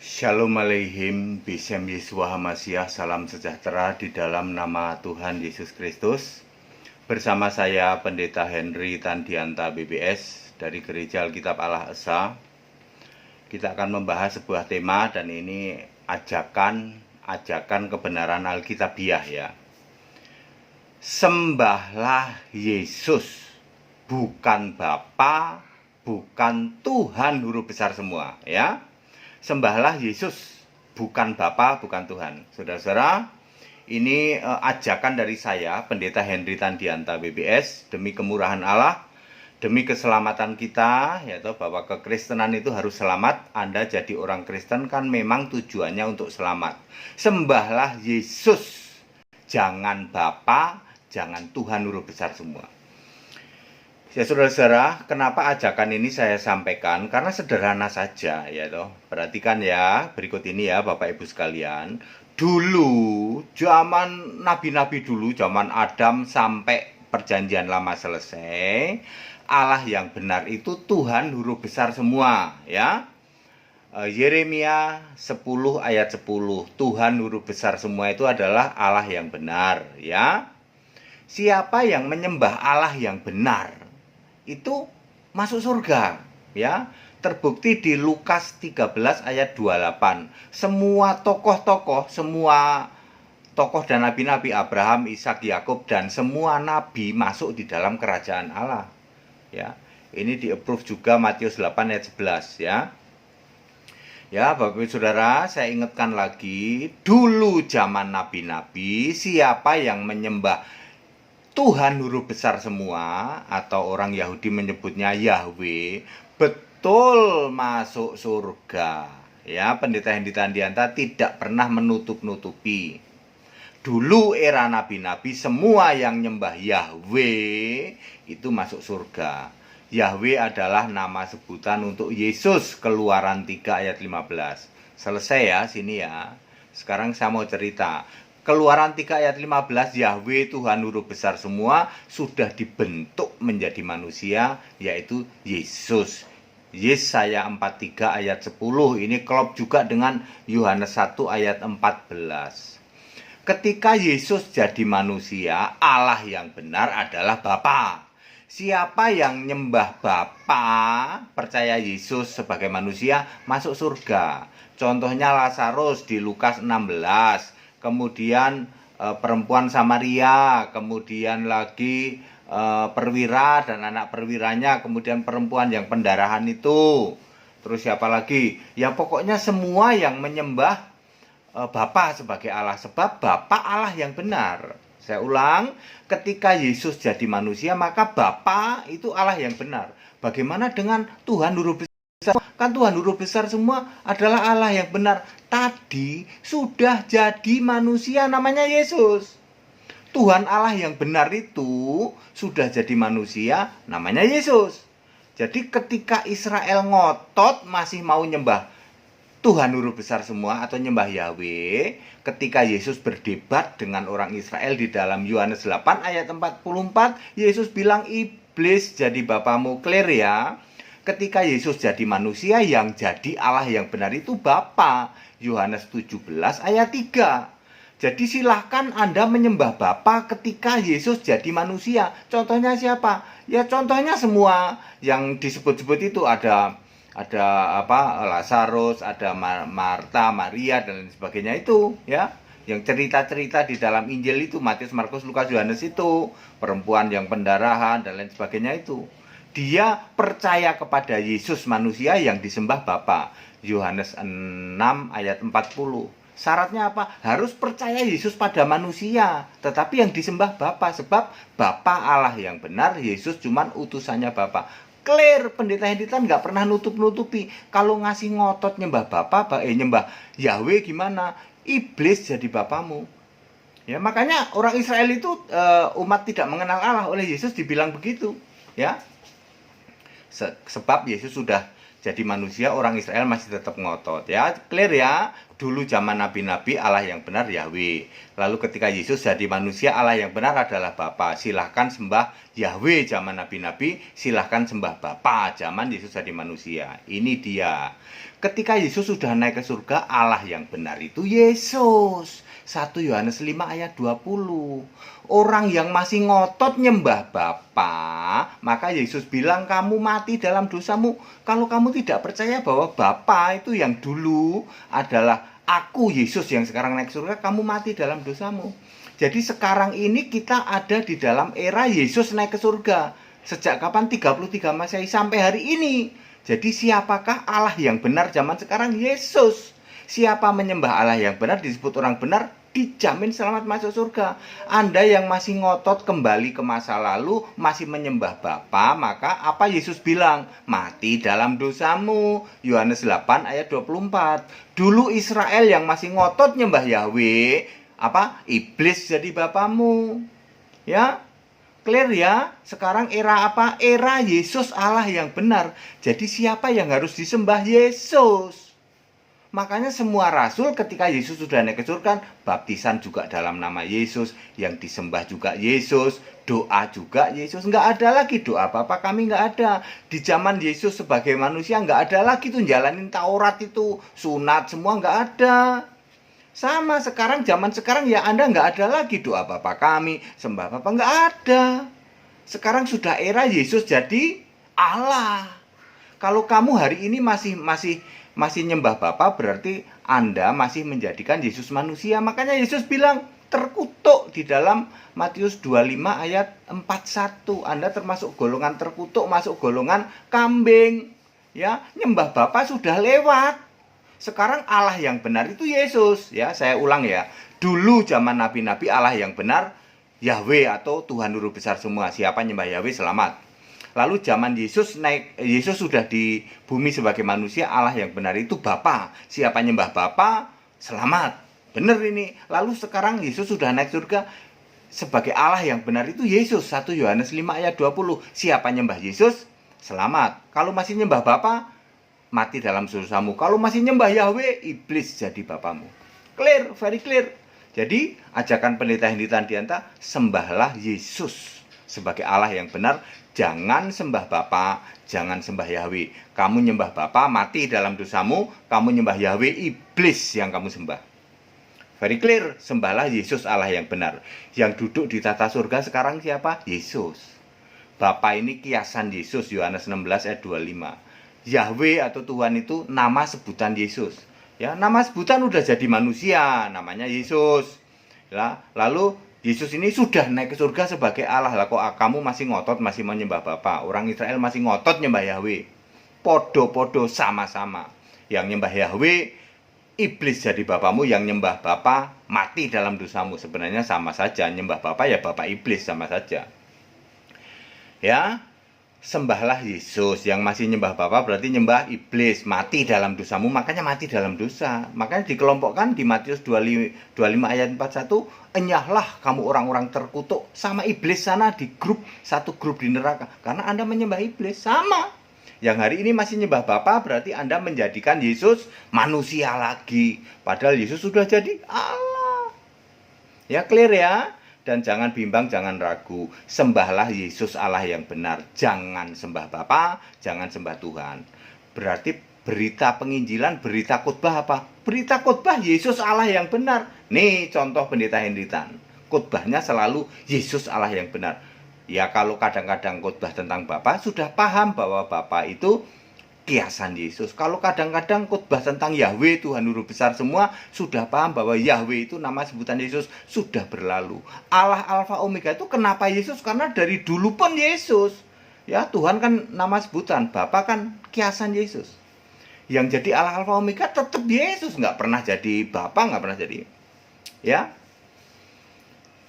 Shalom Aleihim, Bishem Yeshua HaMashiach, salam sejahtera di dalam nama Tuhan Yesus Kristus. Bersama saya Pendeta Henry Tandianta BBS dari Gereja Alkitab Allah Esa. Kita akan membahas sebuah tema dan ini ajakan kebenaran Alkitabiah ya. Sembahlah Yesus, bukan Bapa, bukan Tuhan huruf besar semua ya. Sembahlah Yesus, bukan Bapa, bukan Tuhan. Saudara-saudara, ini ajakan dari saya, Pendeta Henry Tandianta BBS, demi kemurahan Allah, demi keselamatan kita, yaitu bahwa kekristenan itu harus selamat. Anda jadi orang Kristen kan memang tujuannya untuk selamat. Sembahlah Yesus, jangan Bapa, jangan Tuhan huruf besar semua. Ya saudara-saudara, kenapa ajakan ini saya sampaikan? Karena sederhana saja ya toh. Perhatikan ya, berikut ini ya Bapak Ibu sekalian. Dulu, zaman nabi-nabi dulu, zaman Adam sampai perjanjian lama selesai, Allah yang benar itu Tuhan huruf besar semua ya. Yeremia 10 ayat 10, Tuhan huruf besar semua itu adalah Allah yang benar ya. Siapa yang menyembah Allah yang benar itu masuk surga ya. Terbukti di Lukas 13 ayat 28. Semua tokoh dan nabi-nabi Abraham, Ishak, Yakub dan semua nabi masuk di dalam kerajaan Allah ya. Ini di-approve juga Matius 8 ayat 11 ya. Ya, Bapak Ibu Saudara, saya ingatkan lagi, dulu zaman nabi-nabi siapa yang menyembah Tuhan huruf besar semua, atau orang Yahudi menyebutnya Yahweh, betul masuk surga ya. Pendeta Henry Tandianta tidak pernah menutup-nutupi. Dulu era nabi-nabi semua yang nyembah Yahweh itu masuk surga. Yahweh adalah nama sebutan untuk Yesus, Keluaran 3 ayat 15. Selesai ya sini ya. Sekarang saya mau cerita. Keluaran 3 ayat 15, Yahweh Tuhan huruf besar semua sudah dibentuk menjadi manusia, yaitu Yesus. Yesaya 43 ayat 10, ini klop juga dengan Yohanes 1 ayat 14. Ketika Yesus jadi manusia, Allah yang benar adalah Bapa. Siapa yang nyembah Bapa, percaya Yesus sebagai manusia, masuk surga. Contohnya Lazarus di Lukas 16. Kemudian perempuan Samaria, kemudian lagi perwira dan anak perwiranya, kemudian perempuan yang pendarahan itu. Terus siapa lagi? Ya pokoknya semua yang menyembah Bapa sebagai Allah, sebab Bapa Allah yang benar. Saya ulang, ketika Yesus jadi manusia maka Bapa itu Allah yang benar. Bagaimana dengan Tuhan huruf besar? Kan Tuhan huruf besar semua adalah Allah yang benar. Tadi sudah jadi manusia namanya Yesus. Tuhan Allah yang benar itu sudah jadi manusia namanya Yesus. Jadi ketika Israel ngotot masih mau nyembah Tuhan huruf besar semua atau nyembah Yahweh, ketika Yesus berdebat dengan orang Israel di dalam Yohanes 8 ayat 44, Yesus bilang, iblis jadi bapamu. Clear ya. Ketika Yesus jadi manusia, yang jadi Allah yang benar itu Bapa. Yohanes 17 ayat 3. Jadi silahkan Anda menyembah Bapa ketika Yesus jadi manusia. Contohnya siapa? Ya contohnya semua yang disebut-sebut itu ada Lazarus, ada Marta, Maria dan lain sebagainya itu ya. Yang cerita-cerita di dalam Injil itu, Matius, Markus, Lukas, Yohanes itu, perempuan yang pendarahan dan lain sebagainya itu. Dia percaya kepada Yesus manusia yang disembah Bapa. Yohanes 6 ayat 40. Syaratnya apa? Harus percaya Yesus pada manusia, tetapi yang disembah Bapa, sebab Bapa Allah yang benar, Yesus cuman utusannya Bapa. Clear, Pendeta Henry nggak pernah nutup-nutupi. Kalau ngasih ngotot nyembah Bapa, nyembah Yahweh gimana? Iblis jadi bapamu. Ya, makanya orang Israel itu umat tidak mengenal Allah, oleh Yesus dibilang begitu, ya. Sebab Yesus sudah jadi manusia, orang Israel masih tetap ngotot. Ya, clear ya. Dulu zaman nabi-nabi Allah yang benar Yahweh. Lalu ketika Yesus jadi manusia, Allah yang benar adalah Bapa. Silahkan sembah Yahweh zaman nabi-nabi, silahkan sembah Bapa zaman Yesus jadi manusia. Ini dia. Ketika Yesus sudah naik ke surga, Allah yang benar itu Yesus. 1 Yohanes 5 ayat 20. Orang yang masih ngotot nyembah Bapa, maka Yesus bilang kamu mati dalam dosamu. Kalau kamu tidak percaya bahwa Bapa itu yang dulu adalah aku Yesus yang sekarang naik surga, kamu mati dalam dosamu. Jadi sekarang ini kita ada di dalam era Yesus naik ke surga. Sejak kapan? 33 Masehi sampai hari ini. Jadi siapakah Allah yang benar zaman sekarang? Yesus. Siapa menyembah Allah yang benar disebut orang benar, dijamin selamat masuk surga. Anda yang masih ngotot kembali ke masa lalu, masih menyembah Bapa, maka apa Yesus bilang? Mati dalam dosamu. Yohanes 8 ayat 24. Dulu Israel yang masih ngotot nyembah Yahweh, iblis jadi bapamu. Ya, clear ya. Sekarang era apa? Era Yesus Allah yang benar. Jadi siapa yang harus disembah? Yesus. Makanya semua rasul ketika Yesus sudah naik ke surga, baptisan juga dalam nama Yesus, yang disembah juga Yesus, doa juga Yesus. Nggak ada lagi doa Bapa kami, nggak ada. Di zaman Yesus sebagai manusia nggak ada lagi tuh jalanin Taurat itu, sunat semua nggak ada. Sama sekarang, zaman sekarang ya Anda nggak ada lagi doa Bapa kami, sembah Bapa, nggak ada. Sekarang sudah era Yesus jadi Allah. Kalau kamu hari ini masih nyembah Bapa, berarti Anda masih menjadikan Yesus manusia. Makanya Yesus bilang terkutuk di dalam Matius 25 ayat 41. Anda termasuk golongan terkutuk, masuk golongan kambing. Ya, nyembah Bapa sudah lewat. Sekarang Allah yang benar itu Yesus. Ya, saya ulang ya. Dulu zaman nabi-nabi Allah yang benar Yahweh atau Tuhan Guru besar semua. Siapa nyembah Yahweh selamat. Lalu zaman Yesus sudah di bumi sebagai manusia, Allah yang benar itu Bapa. Siapa nyembah Bapa, selamat. Benar ini. Lalu sekarang Yesus sudah naik surga, sebagai Allah yang benar itu Yesus. 1 Yohanes 5 ayat 20. Siapa nyembah Yesus, selamat. Kalau masih nyembah Bapa, mati dalam dosamu. Kalau masih nyembah Yahweh, iblis jadi bapamu. Clear, very clear. Jadi, ajakan pendeta Hendy-Tandianta, sembahlah Yesus sebagai Allah yang benar. Jangan sembah Bapa, jangan sembah Yahweh. Kamu nyembah Bapa, mati dalam dosamu. Kamu nyembah Yahweh, iblis yang kamu sembah. Very clear, sembahlah Yesus Allah yang benar. Yang duduk di tata surga sekarang siapa? Yesus. Bapa ini kiasan Yesus, Yohanes 16 ayat 25. Yahweh atau Tuhan itu nama sebutan Yesus. Ya, nama sebutan udah jadi manusia, namanya Yesus. Ya, lalu Yesus ini sudah naik ke surga sebagai Allah. Lah kok kamu masih ngotot, masih menyembah Bapa. Orang Israel masih ngotot nyembah Yahweh. Podo-podo sama-sama. Yang nyembah Yahweh, iblis jadi bapamu. Yang nyembah Bapa, mati dalam dosamu. Sebenarnya sama saja. Nyembah Bapa ya Bapa iblis, sama saja. Ya, sembahlah Yesus. Yang masih nyembah Bapa berarti nyembah iblis, mati dalam dosamu. Makanya mati dalam dosa. Makanya dikelompokkan di Matius 25 ayat 41, enyahlah kamu orang-orang terkutuk sama iblis sana di satu grup di neraka. Karena Anda menyembah iblis, sama. Yang hari ini masih nyembah Bapa berarti Anda menjadikan Yesus manusia lagi. Padahal Yesus sudah jadi Allah. Ya, clear ya? Dan jangan bimbang, jangan ragu. Sembahlah Yesus Allah yang benar. Jangan sembah Bapa, jangan sembah Tuhan. Berarti berita penginjilan, berita khotbah apa? Berita khotbah Yesus Allah yang benar. Nih contoh pendeta Hendy-Tan. Khotbahnya selalu Yesus Allah yang benar. Ya kalau kadang-kadang khotbah tentang Bapa, sudah paham bahwa Bapa itu kiasan Yesus. Kalau kadang-kadang khotbah tentang Yahweh, Tuhan Guru besar semua, sudah paham bahwa Yahweh itu nama sebutan Yesus, sudah berlalu. Allah Alfa Omega itu kenapa Yesus? Karena dari dulu pun Yesus. Ya, Tuhan kan nama sebutan, Bapa kan kiasan Yesus. Yang jadi Allah Alfa Omega tetap Yesus, nggak pernah jadi Bapa, nggak pernah jadi. Ya,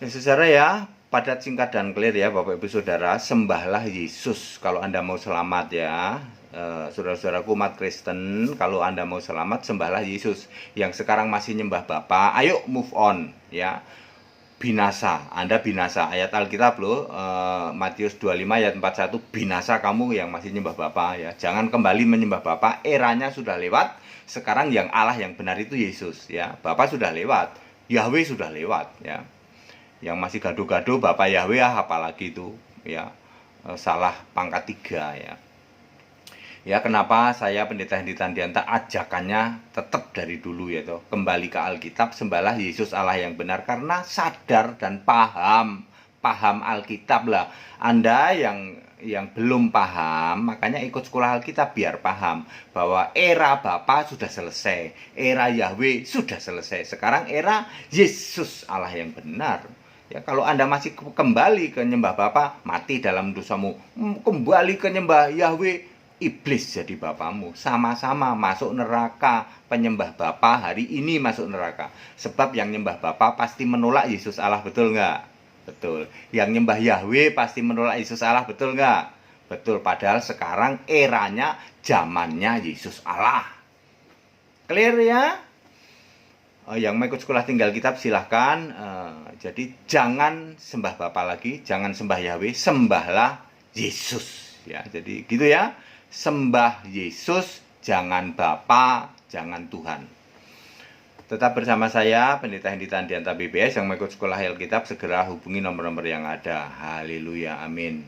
saudara ya, padat, singkat, dan clear ya Bapak Ibu Saudara. Sembahlah Yesus kalau Anda mau selamat ya. Saudara-saudaraku umat Kristen, kalau Anda mau selamat, sembahlah Yesus. Yang sekarang masih nyembah Bapa, ayo move on ya. binasa, Anda binasa. Ayat Alkitab loh, Matius 25 ayat 41, binasa kamu yang masih nyembah Bapa ya. Jangan kembali menyembah Bapa, eranya sudah lewat. Sekarang yang Allah yang benar itu Yesus ya. Bapa sudah lewat, Yahweh sudah lewat ya. Yang masih gaduh-gaduh Bapak Yahweh apalagi itu ya. Salah pangkat 3 ya. Ya, kenapa saya Pendeta Hendy Tandianta ajakannya tetap dari dulu ya toh, kembali ke Alkitab, sembahlah Yesus Allah yang benar, karena sadar dan paham Alkitab lah. Anda yang belum paham, makanya ikut sekolah Alkitab biar paham bahwa era Bapa sudah selesai, era Yahweh sudah selesai. Sekarang era Yesus Allah yang benar. Ya, kalau Anda masih kembali ke nyembah Bapa, mati dalam dosamu. Kembali ke nyembah Yahweh, iblis jadi bapamu. Sama-sama masuk neraka. Penyembah Bapa hari ini masuk neraka. Sebab yang nyembah Bapa pasti menolak Yesus Allah, betul nggak? Betul. Yang nyembah Yahweh pasti menolak Yesus Allah, betul nggak? Betul. Padahal sekarang eranya, zamannya Yesus Allah. Clear ya? Yang mau ikut sekolah tinggal kitab silahkan. Jadi jangan sembah Bapa lagi, jangan sembah Yahweh, sembahlah Yesus. Ya, jadi gitu ya. Sembah Yesus, jangan Bapa, jangan Tuhan. Tetap bersama saya, Pendeta Hendy Tandianta BBS. Yang mau ikut sekolah Alkitab segera hubungi nomor-nomor yang ada. Haleluya, amin.